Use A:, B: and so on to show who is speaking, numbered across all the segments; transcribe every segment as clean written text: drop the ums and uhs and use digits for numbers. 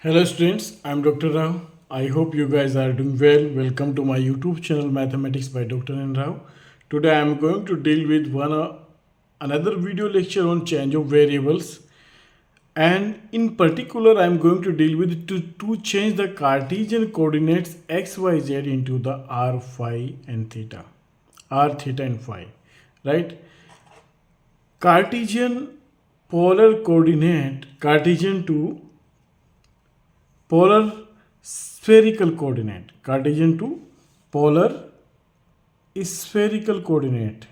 A: Hello students, I'm Dr. Rao. I hope you guys are doing well. Welcome to my YouTube channel Mathematics by Dr. N. Rao. Today I'm going to deal with another video lecture on change of variables, and in particular I'm going to deal with to change the Cartesian coordinates x, y, z into the r, phi and theta. R, theta and phi, right? Cartesian polar coordinate, Cartesian to polar spherical coordinate, Cartesian to polar spherical coordinate,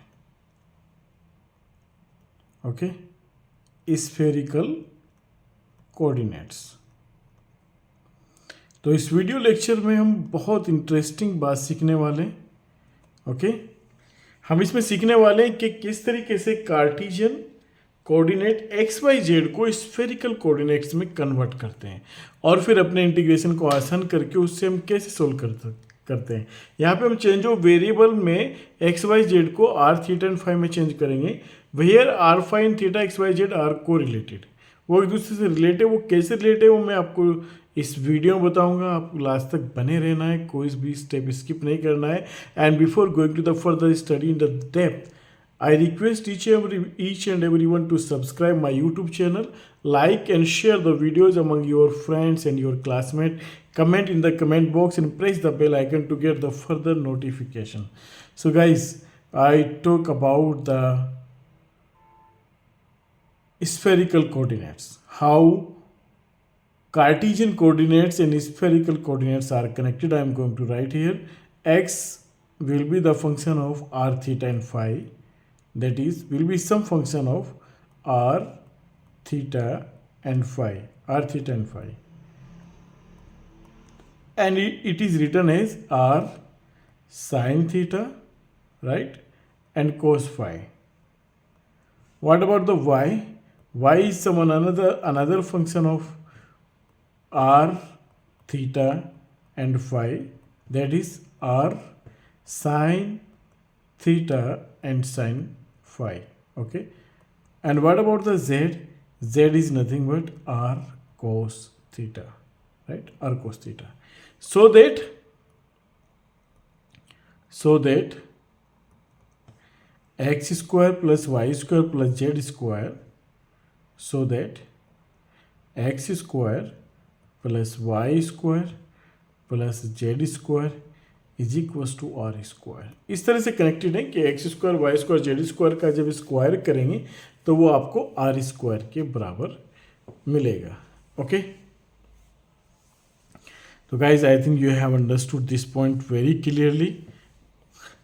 A: okay, spherical coordinates. तो इस video lecture में हम बहुत interesting बात सीखने वाले हैं, okay. हम इसमें सीखने वाले हैं कि किस तरीके से Cartesian coordinate x y z को स्फेरिकल कोऑर्डिनेट्स में कन्वर्ट करते हैं और फिर अपने इंटीग्रेशन को आसान करके उससे हम कैसे सोल्व करते हैं। यहाँ पे हम चेंज ऑफ वेरिएबल में एक्स वाई जेड को आर थीटा एंड फाई में चेंज करेंगे। Where r phi and theta x y z r को रिलेटेड, वो एक दूसरे से रिलेटेड, वो कैसे रिलेटेड है वो मैं आपको इस वीडियो में बताऊंगा। आपको लास्ट तक बने रहना है, कोई भी स्टेप स्किप नहीं करना है। And before going to the further study in the depth, I request each and everyone to subscribe my YouTube channel, like and share the videos among your friends and your classmates. Comment in the comment box and press the bell icon to get the further notification. So guys, I talk about the spherical coordinates, how Cartesian coordinates and spherical coordinates are connected. I am going to write here x will be the function of r, theta and phi. That is, will be some function of r, theta and phi, r, theta and phi. And it is written as r sine theta, right, and cos phi. What about the y? Y is some another function of r, theta and phi. That is r sine theta and sine phi, okay. And what about the z? Z is nothing but r cos theta, right, r cos theta. So that x square plus y square plus z square, so that x square plus y square plus z square is equals to r square. इस तरह से connected है कि x square y square z square का जब square करेंगे तो वो आपको आर स्क्वायर के बराबर मिलेगा, ओके। तो guys I think you have understood this point very clearly.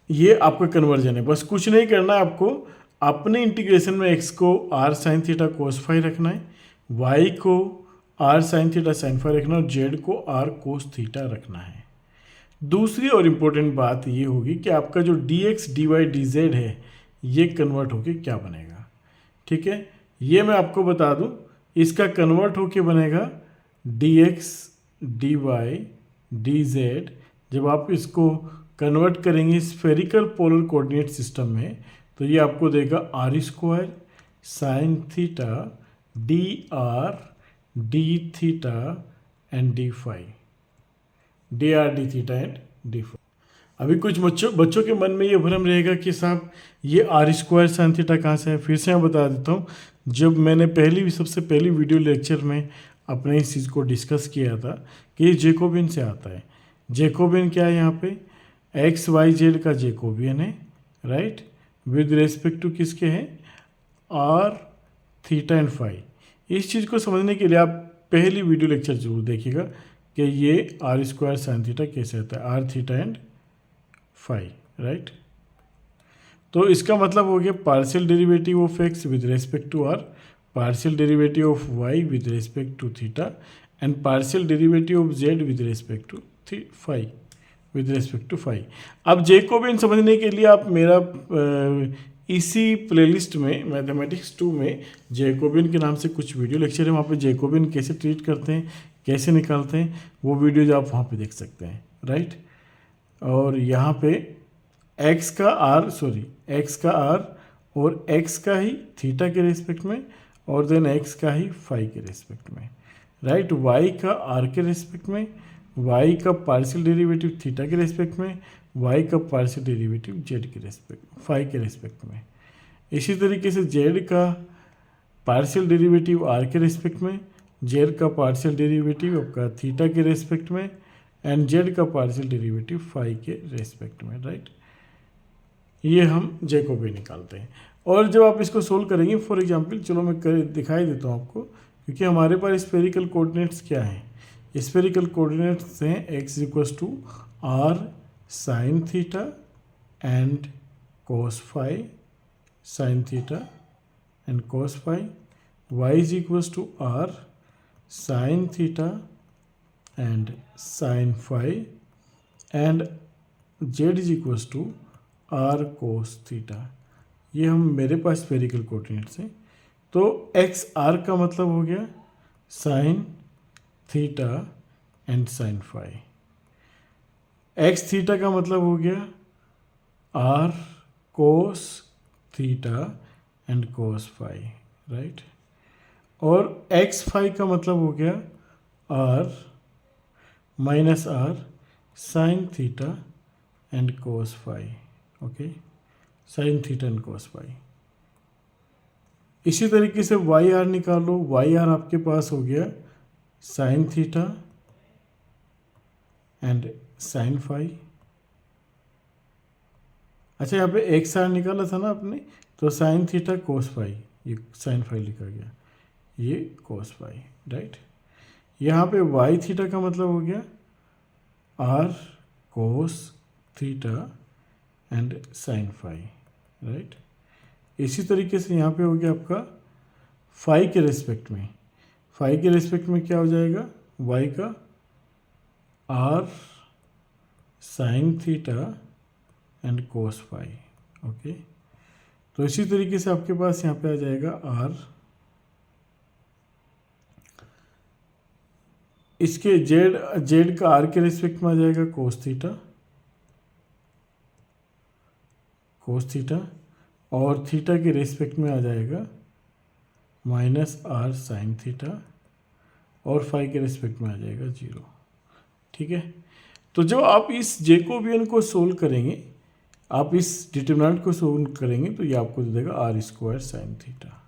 A: ये आपका कन्वर्जन है, बस कुछ नहीं करना है आपको। अपने इंटीग्रेशन में एक्स को r sine theta cos phi रखना है, वाई को r sine theta sine phi रखना है और जेड को आर कोस थीटा रखना है। दूसरी और इम्पोर्टेंट बात ये होगी कि आपका जो d x d y d z है ये कन्वर्ट होके क्या बनेगा, ठीक है। ये मैं आपको बता दूं, इसका कन्वर्ट होके बनेगा d x d y d z. जब आप इसको कन्वर्ट करेंगे स्फेरिकल पोलर कोऑर्डिनेट सिस्टम में तो ये आपको देगा r square sine theta d r d theta and d phi, d r d theta and d phi. अभी कुछ बच्चों के मन में ये भ्रम रहेगा कि साहब ये आर स्क्वायर साइन थीटा कहाँ से है। फिर से मैं बता देता हूँ, जब मैंने सबसे पहली वीडियो लेक्चर में अपने इस चीज़ को डिस्कस किया था कि ये जैकोबियन से आता है। जैकोबियन क्या है, यहाँ पे एक्स वाई जेड का जैकोबियन है, राइट, विद रेस्पेक्ट टू किसके हैं, आर थीटा एंड फाई। इस चीज़ को समझने के लिए आप पहली वीडियो लेक्चर जरूर देखिएगा कि ये आर स्क्वायर साइन थीटा कैसे आता है, r theta and phi, right. तो इसका मतलब हो गया partial derivative of x with respect to r, partial derivative of y with respect to theta and partial derivative of z with respect to phi, with respect to phi. अब Jacobian समझने के लिए आप मेरा इसी प्लेलिस्ट में mathematics 2 में Jacobian के नाम से कुछ वीडियो लेक्चर है, वहाँ पे जैकोबियन कैसे ट्रीट करते हैं, कैसे निकालते हैं, वो वीडियोज आप वहाँ पे देख सकते हैं, राइट। और यहाँ पे एक्स का आर और एक्स का ही थीटा के रेस्पेक्ट में और देन एक्स का ही फाई के रेस्पेक्ट में, राइट, वाई का आर के रेस्पेक्ट में, वाई का पार्शियल डेरिवेटिव थीटा के रेस्पेक्ट में, वाई का पार्शियल डेरिवेटिव जेड के रेस्पेक्ट फाई के रेस्पेक्ट में। इसी तरीके से जेड का पार्शियल डेरिवेटिव आर के रेस्पेक्ट में, जेड का पार्शियल डेरिवेटिव आपका थीटा के रेस्पेक्ट में, एंड जेड का पार्शियल डेरिवेटिव फाई के रेस्पेक्ट में, राइट। ये हम जैकोबी निकालते हैं। और जब आप इसको सोल्व करेंगे, फॉर एग्जांपल चलो मैं दिखाई देता हूँ आपको, क्योंकि हमारे पास स्फेरिकल कोऑर्डिनेट्स क्या हैं। स्फेरिकल कोऑर्डिनेट्स हैं x = r sin theta and cos phi sin theta and cos phi, y = r sin theta and sin phi, and z = r cos theta. ये हम मेरे पास स्फेरिकल कोऑर्डिनेट्स हैं। तो एक्स आर का मतलब हो गया sine theta and sine phi, x theta का मतलब हो गया r cos theta and cos phi, right. और एक्स फाई का मतलब हो गया r minus r sine theta and cos phi, okay, sine theta and cos phi. इसी तरीके से वाई आर निकालो, वाई आर आपके पास हो गया sine theta and sine phi. अच्छा, यहाँ पे एक्स आर निकाला था ना आपने, तो साइन थीटा कोस फाई, ये साइन फाई लिखा गया, ये कोस फाई, राइट। यहाँ पे वाई थीटा का मतलब हो गया r cos theta and sine phi, right. इसी तरीके से यहाँ पे हो गया आपका फाई के रेस्पेक्ट में, फाई के रेस्पेक्ट में क्या हो जाएगा, वाई का r sine theta and cos phi, okay. तो इसी तरीके से आपके पास यहाँ पे आ जाएगा आर, इसके जेड का आर के रेस्पेक्ट में आ जाएगा कोस थीटा, और थीटा के रेस्पेक्ट में आ जाएगा माइनस आर साइन थीटा, और फाई के रेस्पेक्ट में आ जाएगा 0, ठीक है। तो जब आप इस जैकोबियन को सोल्व करेंगे, आप इस डिटरमिनेंट को सोल्व करेंगे, तो ये आपको दे देगा r² साइन थीटा,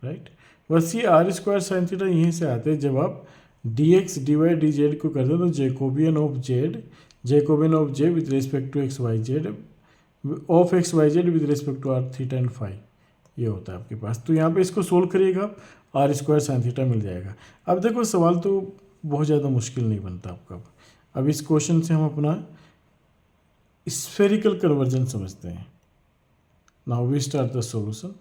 A: राइट। बस ये r² साइन थीटा यहीं से आते हैं। जब आप dx dy dz को करते हैं, तो Jacobian of j with respect to x y z of x y z with respect to r theta and phi, ये होता है आपके पास। तो यहाँ पे इसको सोल्व करिएगा आप, r² साइन थीटा मिल जाएगा। अब देखो सवाल तो बहुत ज़्यादा मुश्किल नहीं बनता आपका। अब इस क्वेश्चन से हम अपना स्फेरिकल कन्वर्जन समझते हैं। Now we start the solution.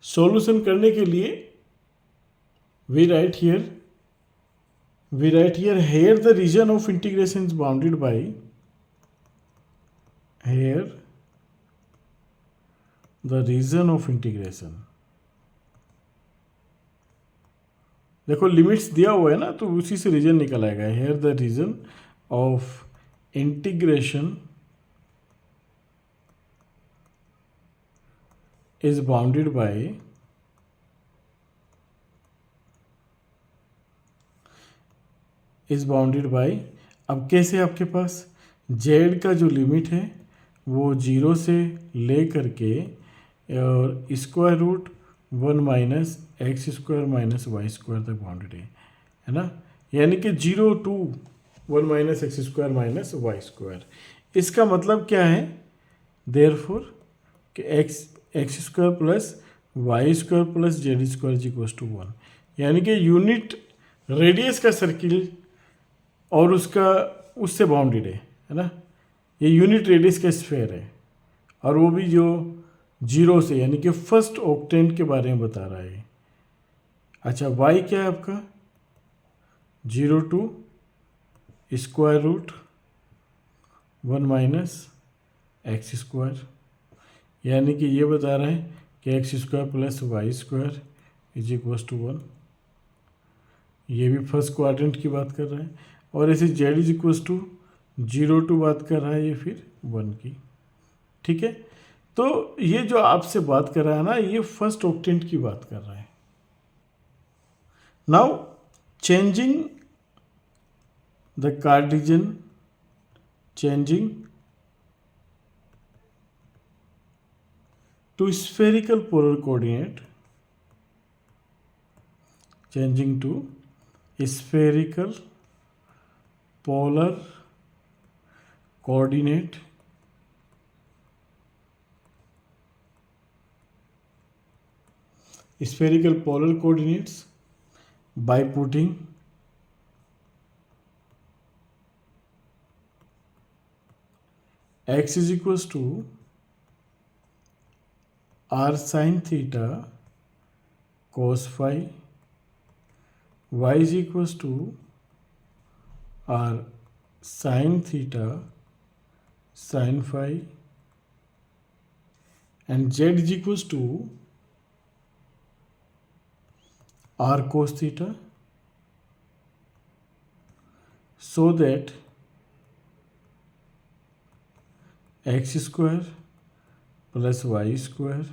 A: Solution करने के लिए we write here here the region of integration is bounded by, here the region of integration, देखो लिमिट्स दिया हुआ है ना, तो उसी से रीजन निकल आएगा। here the region of integration is bounded by अब कैसे, आपके पास z का जो लिमिट है वो 0 से ले करके और √1 माइनस x² माइनस y² तक बाउंडेड है ना, यानी कि 0 to 1 minus x² minus y²। इसका मतलब क्या है, देयरफॉर कि x² plus y² plus z² = 1, यानी कि यूनिट रेडियस का सर्किल और उससे बाउंडेड है ना। ये यूनिट रेडियस का स्फेयर है, और वो भी जो 0 से, यानी कि फर्स्ट ऑक्टेंट के बारे में बता रहा है। अच्छा, y क्या है आपका, 0 to √1 माइनस x², यानी कि ये बता रहा है कि x² प्लस y² = 1। ये भी फर्स्ट क्वाड्रेंट की बात कर रहा है, और ऐसे z = 0 to बात कर रहा है ये फिर 1 की, ठीक है। तो ये जो आपसे बात कर रहा है ना, ये फर्स्ट ऑक्टेंट की बात कर रहा है। Now changing the Cartesian, changing to spherical polar coordinate, changing to spherical polar coordinate, spherical polar coordinates by putting x is equals to r sin theta cos phi, y is equals to r sin theta sin phi, and z is equals to r cos theta, so that x square plus y square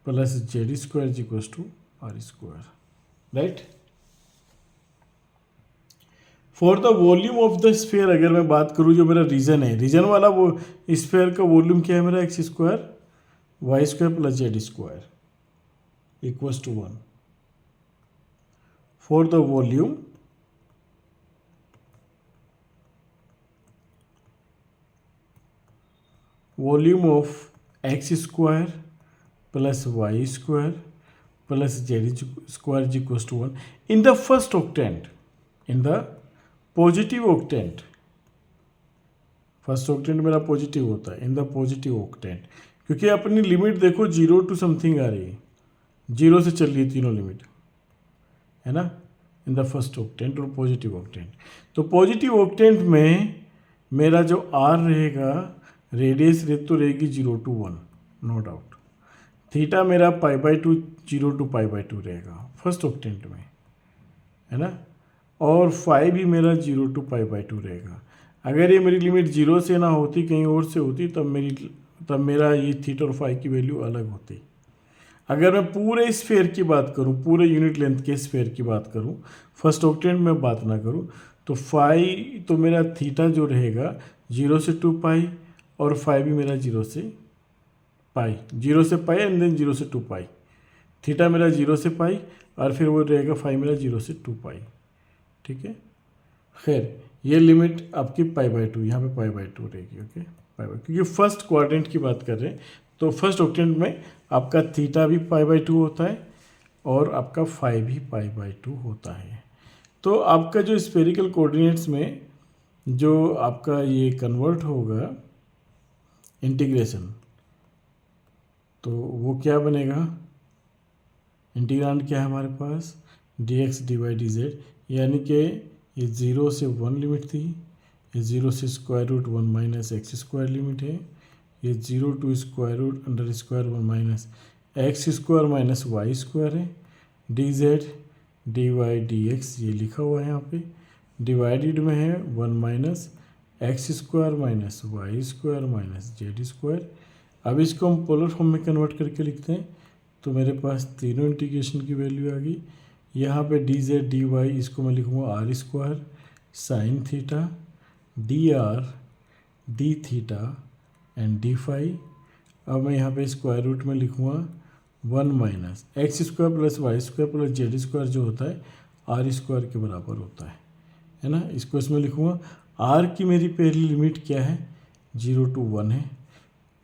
A: plus z square is equals to r square, right? For the volume of the sphere अगर मैं बात करूँ, जो मेरा reason है, reason वाला वो sphere का वॉल्यूम क्या है मेरा, x square y square plus z square equals to 1. For the volume of x square plus y square plus z square is equals to 1 in the first octant, in the positive octant. First octant मेरा positive होता है, इन the positive octant, क्योंकि अपनी limit देखो 0 to something आ रही है, 0 से चल रही है तीनों लिमिट, है ना, इन द फर्स्ट ऑक्टेंट और पॉजिटिव ऑक्टेंट. तो पॉजिटिव ऑक्टेंट में मेरा जो आर रहेगा, रेडियस तो रहेगी 0 to 1, नो डाउट. थीटा मेरा π/2 0 to π/2 रहेगा फर्स्ट ऑक्टेंट में, है ना, और फाई भी मेरा 0 to π/2 रहेगा. अगर ये मेरी लिमिट 0 से ना होती, कहीं और से होती, तब मेरा ये थीटा और फाई की वैल्यू अलग होती. अगर मैं पूरे स्फीयर की बात करूँ, पूरे यूनिट लेंथ के स्फीयर की बात करूँ, फर्स्ट ऑक्टेंट में बात ना करूँ, तो फाई तो मेरा थीटा जो रहेगा 0 से 2 पाई, और फाई भी मेरा 0 से पाई, 0 से पाई एंड देन 0 से 2 पाई. थीटा मेरा 0 से पाई, और फिर वो रहेगा फाई मेरा 0 से 2 पाई. ठीक है, खैर ये लिमिट आपकी π/2, यहाँ पे π/2 रहेगी. ओके, क्योंकि फर्स्ट क्वाड्रेंट की बात कर रहे हैं, तो फर्स्ट ऑक्टेंट में आपका थीटा भी π/2 होता है और आपका फाई भी π/2 होता है. तो आपका जो स्फेरिकल कोऑर्डिनेट्स में जो आपका ये कन्वर्ट होगा इंटीग्रेशन, तो वो क्या बनेगा, इंटीग्रांड क्या है हमारे पास, dx dy dz, यानी कि ये 0 से 1 लिमिट थी, ये 0 से square root 1 minus x square limit है, ये 0 to square root under square 1 minus x square minus y square है, dz dy dx ये लिखा हुआ है यहाँ पे, डिवाइडेड में है 1 minus x square minus y square minus z square. अब इसको हम पोलर फॉर्म में कन्वर्ट करके लिखते हैं, तो मेरे पास तीनों इंटीग्रेशन की वैल्यू आ गई. यहाँ पे डी जेड डी वाई, इसको मैं लिखूँगा r square sine theta d r d theta and d phi. अब मैं यहाँ पे स्क्वायर रूट में लिखूँगा 1 minus x square plus y square plus z square जो होता है आर स्क्वायर के बराबर होता है ना. इसको इसमें लिखूँगा. आर की मेरी पहली लिमिट क्या है, 0 to 1 है,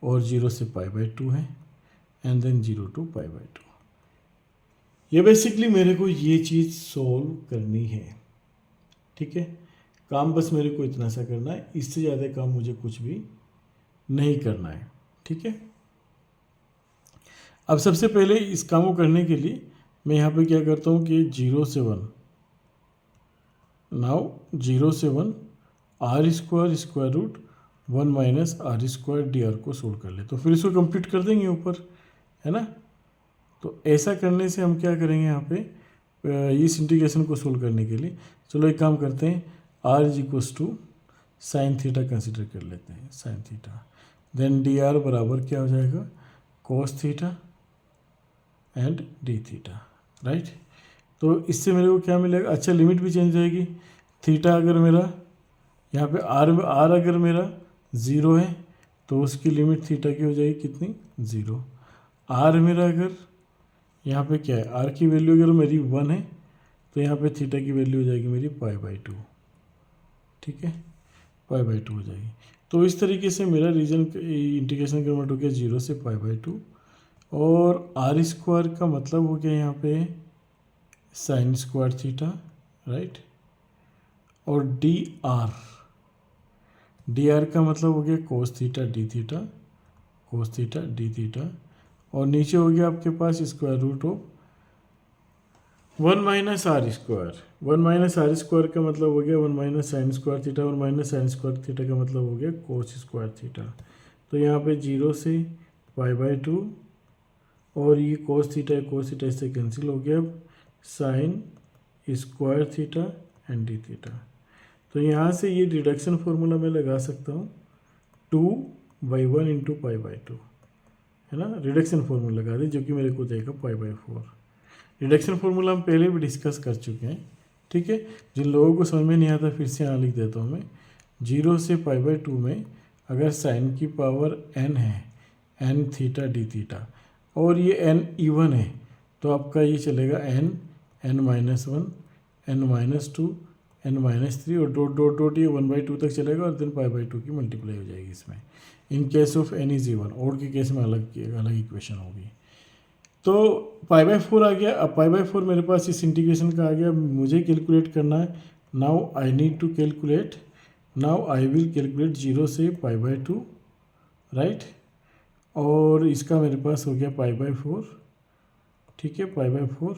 A: और 0 से π/2 है, एंड देन 0 to π/2. ये बेसिकली मेरे को ये चीज़ सोल्व करनी है. ठीक है, काम बस मेरे को इतना सा करना है, इससे ज़्यादा काम मुझे कुछ भी नहीं करना है. ठीक है, अब सबसे पहले इस काम को करने के लिए मैं यहाँ पे क्या करता हूँ कि 0 से 1, नाउ 0 से 1 r square square root 1 minus are square d r को सोल्व कर ले, तो फिर इसको कंप्लीट कर देंगे ऊपर, है ना. तो ऐसा करने से हम क्या करेंगे यहाँ पे इस इंटीग्रेशन को सोल्व करने के लिए, चलो एक काम करते हैं, r is equals to sine theta consider कर लेते हैं, sine theta, then d r बराबर क्या हो जाएगा, cos theta and d theta, right. तो इससे मेरे को क्या मिलेगा, अच्छा लिमिट भी चेंज जाएगी। थीटा अगर मेरा यहाँ पे आर अगर मेरा 0 है तो उसकी लिमिट थीटा की हो जाएगी कितनी, 0। आर मेरा अगर यहाँ पे क्या है, आर की वैल्यू अगर मेरी 1 है तो यहाँ पे थीटा की वैल्यू हो जाएगी मेरी π/2, ठीक है, π/2 हो जाएगी। तो इस तरीके से मेरा रीजन इंटीग्रेशन कन्वर्ट हो गया 0 से π/2। और आर स्क्वायर का मतलब हो गया यहाँ पे साइन स्क्वायर थीटा, राइट। और डी आर का मतलब हो गया cos theta D theta, cos theta D theta. और नीचे हो गया आपके पास square root of 1 minus are square. 1 minus are square का मतलब हो गया 1 minus sine square theta, 1 minus sine square theta का मतलब हो गया कोस स्क्वायर थीटा। तो यहाँ पे 0 से π/2 और ये कोस थीटा इससे कैंसिल हो गया, sign square theta and d theta. तो यहाँ से ये डिडक्शन फॉर्मूला मैं लगा सकता हूँ 2/1 इंटू π/2, है ना, रिडक्शन फॉर्मूला लगा दी जो कि मेरे को देगा π/4। रिडक्शन फॉर्मूला हम पहले भी डिस्कस कर चुके हैं, ठीक है। जिन लोगों को समझ में नहीं आता फिर से यहाँ लिख देता हूँ मैं। 0 से π/2 में अगर साइन की पावर n है, n थीटा डी थीटा, और ये n इवन है तो आपका ये चलेगा n, n-1, n-2, n-3 और डॉट डॉट डॉट ये 1/2 तक चलेगा और देन π/2 की मल्टीप्लाई हो जाएगी इसमें। In case of n is even, और के केस में अलग इक्वेशन होगी। तो π/4 आ गया। अब π/4 मेरे पास इस इंटीग्रेशन का आ गया, मुझे कैलकुलेट करना है। Now I need to calculate, now I will calculate 0 से π/2, राइट। और इसका मेरे पास हो गया π/4, ठीक है, π/4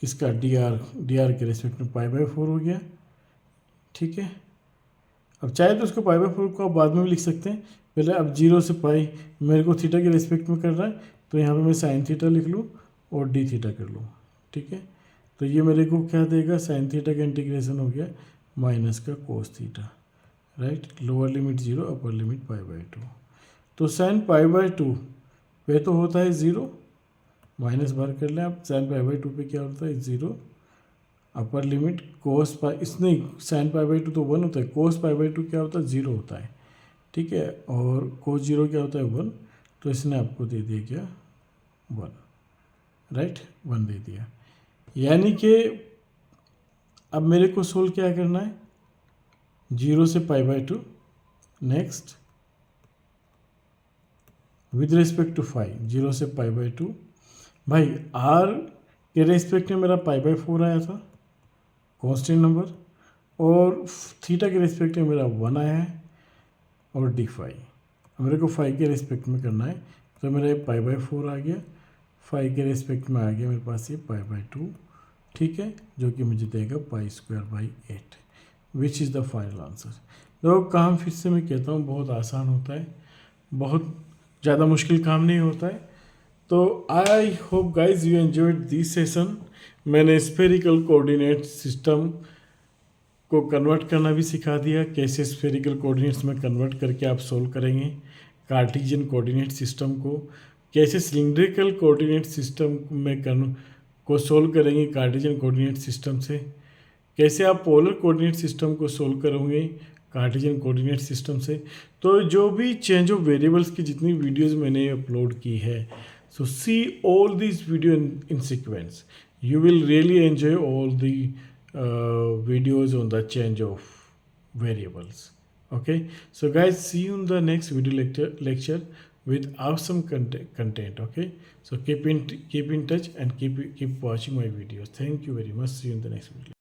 A: इसका डी आर के रेस्पेक्ट में π/4 हो गया, ठीक है। अब चाहे तो उसको π/4 को आप बाद में भी लिख सकते हैं, पहले अब 0 से पाई मेरे को थीटा के रेस्पेक्ट में कर रहा है तो यहाँ पे मैं साइन थीटा लिख लूँ और डी थीटा कर लूँ, ठीक है। तो ये मेरे को क्या देगा, साइन थीटा का इंटीग्रेशन हो गया माइनस का cos theta, right. Lower limit 0, upper limit π/2। तो साइन π/2 पे तो होता है 0, माइनस बार कर लें आप, साइन π/2 पे क्या होता है 0, अपर लिमिट कोस पाई, इसने साइन π/2 तो 1 होता है, कोस π/2 क्या होता है 0 होता है, ठीक है। और कोस 0 क्या होता है 1, तो इसने आपको दे दिया क्या 1, राइट, 1 दे दिया। यानी कि अब मेरे को सोल्व क्या करना है, 0 से π/2, next with respect to phi 0 से π/2। भाई आर के रेस्पेक्ट में मेरा π/4 आया था कांस्टेंट नंबर, और थीटा के रेस्पेक्ट में मेरा 1 आया है, और डी फाई मेरे को फाई के रेस्पेक्ट में करना है। तो मेरा π/4 आ गया, फाई के रेस्पेक्ट में आ गया मेरे पास ये π/2, ठीक है, जो कि मुझे देगा π²/8, which is the final answer. देखो काम फिर से मैं कहता हूँ बहुत आसान होता है, बहुत ज़्यादा मुश्किल काम नहीं होता है। तो I hope guys you enjoyed this session. मैंने स्फेरिकल कोऑर्डिनेट सिस्टम को कन्वर्ट करना भी सिखा दिया, कैसे स्फेरिकल कोऑर्डिनेट्स में कन्वर्ट करके आप सोल्व करेंगे कार्टेशियन कोऑर्डिनेट सिस्टम को, कैसे सिलिंड्रिकल कोऑर्डिनेट सिस्टम में को सोल्व करेंगे कार्टेशियन कोऑर्डिनेट सिस्टम से, कैसे आप पोलर कोऑर्डिनेट सिस्टम को सोल्व करोगे कार्टेशियन कोऑर्डिनेट सिस्टम से। तो जो भी चेंज ऑफ वेरिएबल्स की जितनी वीडियोस मैंने अपलोड की है, so see all these video in sequence. You will really enjoy all the videos on the change of variables. Okay, so guys, see you in the next video lecture with awesome content. Okay, so keep in touch and keep watching my videos. Thank you very much. See you in the next video.